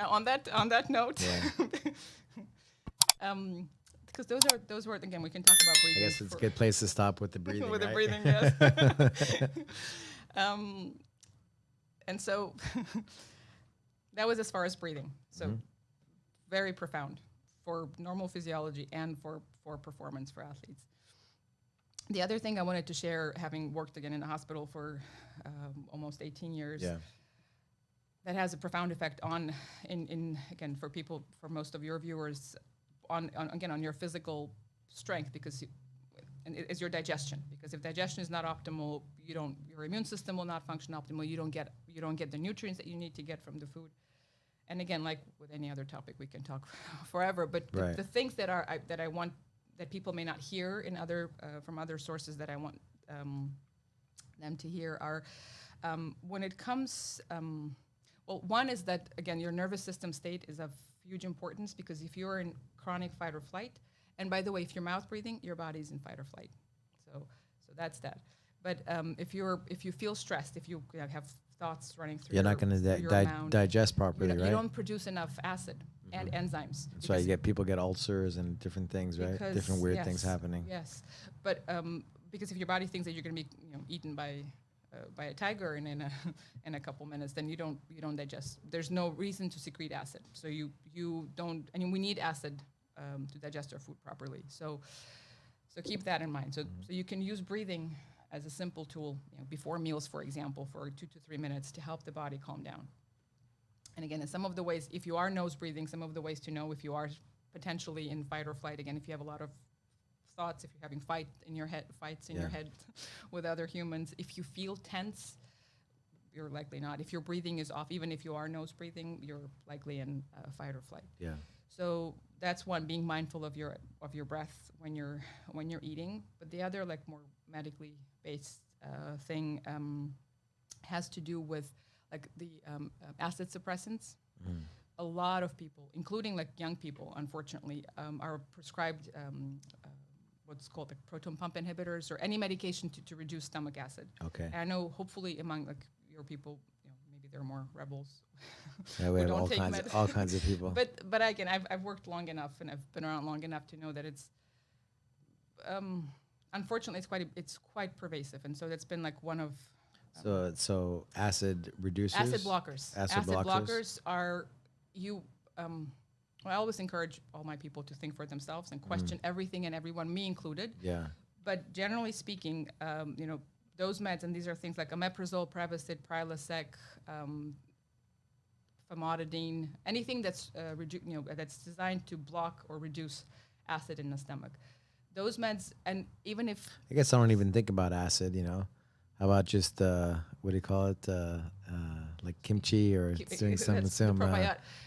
Now on that note, Yeah. because those were again we can talk about I breathing. guess it's a good place to stop with the breathing. With the right? breathing, yes. And so that was as far as breathing. So very profound for normal physiology and for performance for athletes. The other thing I wanted to share, having worked again in the hospital for almost 18 years, Yeah. that has a profound effect on, in again, for people, for most of your viewers, on your physical strength, because and it is your digestion. Because if digestion is not optimal, your immune system will not function optimally. You don't get the nutrients that you need to get from the food. And again, like with any other topic, we can talk forever. But Right. the things that I want that people may not hear in other from other sources that I want them to hear are when it comes. Well, one is that again, your nervous system state is of huge importance, because if you're in chronic fight or flight, and by the way, if you're mouth breathing, your body's in fight or flight. So that's that. But if you feel stressed, if you have thoughts running through, You're not going to digest properly, right? You don't produce enough acid and enzymes. That's why people get ulcers and different things, right? Different weird things happening. Yes, but because if your body thinks that you're going to be eaten by a tiger in a couple minutes, then you don't digest. There's no reason to secrete acid, so you don't. And we need acid to digest our food properly. So keep that in mind. So you can use breathing as a simple tool before meals, for example, for 2 to 3 minutes to help the body calm down. And again, in some of the ways, if you are nose breathing, some of the ways to know if you are potentially in fight or flight, again, if you have a lot of thoughts, if you're having fights in your head with other humans, if you feel tense, you're likely not. If your breathing is off, even if you are nose breathing, you're likely in fight or flight. Yeah. So that's one, being mindful of your breath when you're eating. But the other, like more medically based thing, has to do with like the acid suppressants. A lot of people, including like young people, unfortunately, are prescribed what's called like proton pump inhibitors or any medication to reduce stomach acid. Okay. And I know hopefully among like your people, maybe they're more rebels. Yeah, we have all kinds of people. But again, I've worked long enough and I've been around long enough to know that it's unfortunately it's quite pervasive, and so that's been like one of so acid reducers, acid blockers. Acid blockers are I always encourage all my people to think for themselves and question everything and everyone, me included. Yeah. But generally speaking, those meds, and these are things like omeprazole, Prevacid, Prilosec, famotidine, anything that's that's designed to block or reduce acid in the stomach. Those meds, and even if I guess I don't even think about acid, How about just what do you call it? Like kimchi or doing some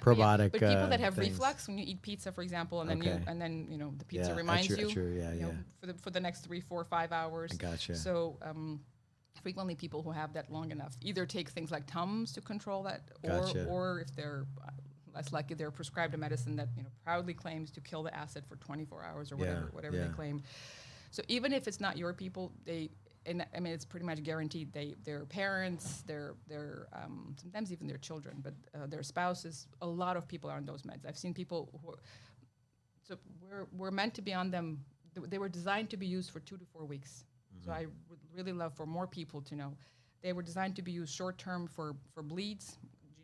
probiotic. But people that have things. reflux, when you eat pizza, for example, and then the pizza Yeah, reminds you, yeah. for the next 3, 4, 5 hours. I gotcha. So frequently, people who have that long enough either take things like Tums to control that, Gotcha. or if they're less likely, they're prescribed a medicine that proudly claims to kill the acid for 24 hours or whatever they claim. So even if it's not your people, it's pretty much guaranteed. Their parents, their sometimes even their children, but their spouses. A lot of people are on those meds. I've seen people so we're meant to be on them. They were designed to be used for 2 to 4 weeks. So I would really love for more people to know. They were designed to be used short term for bleeds,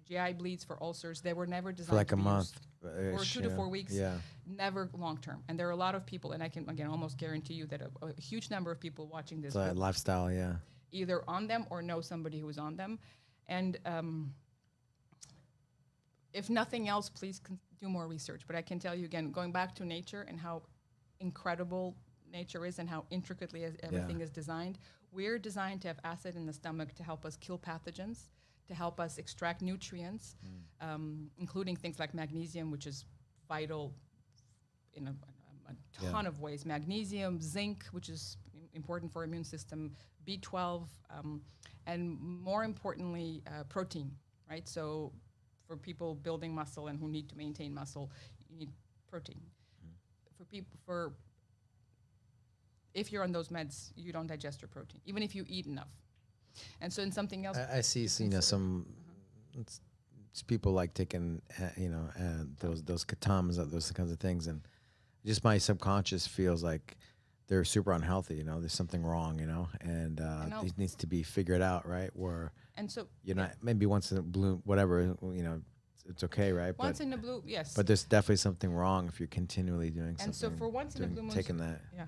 GI bleeds, for ulcers. They were never designed for like to a be month. Or 2 to 4 weeks. Yeah. Never long term. And there are a lot of people, and I can again almost guarantee you that a huge number of people watching this It's a lifestyle, yeah. either on them or know somebody who is on them. And if nothing else, please do more research. But I can tell you again, going back to nature and how incredible nature is and how intricately everything is designed. We're designed to have acid in the stomach to help us kill pathogens, to help us extract nutrients, including things like magnesium, which is vital in a ton of ways. Magnesium, zinc, which is important for immune system, B12, and more importantly, protein, right? So for people building muscle and who need to maintain muscle, you need protein. If you're on those meds, you don't digest your protein, even if you eat enough. And so in something else, I see, some people like taking, those katamas, those kinds of things, and just my subconscious feels like they're super unhealthy. There's something wrong. And it needs to be figured out, right? Where and so you're not maybe once in a blue, whatever. It's okay, right? Once in a blue, yes. But there's definitely something wrong if you're continually doing something. And so for once in a blue moon, taking that. Yeah.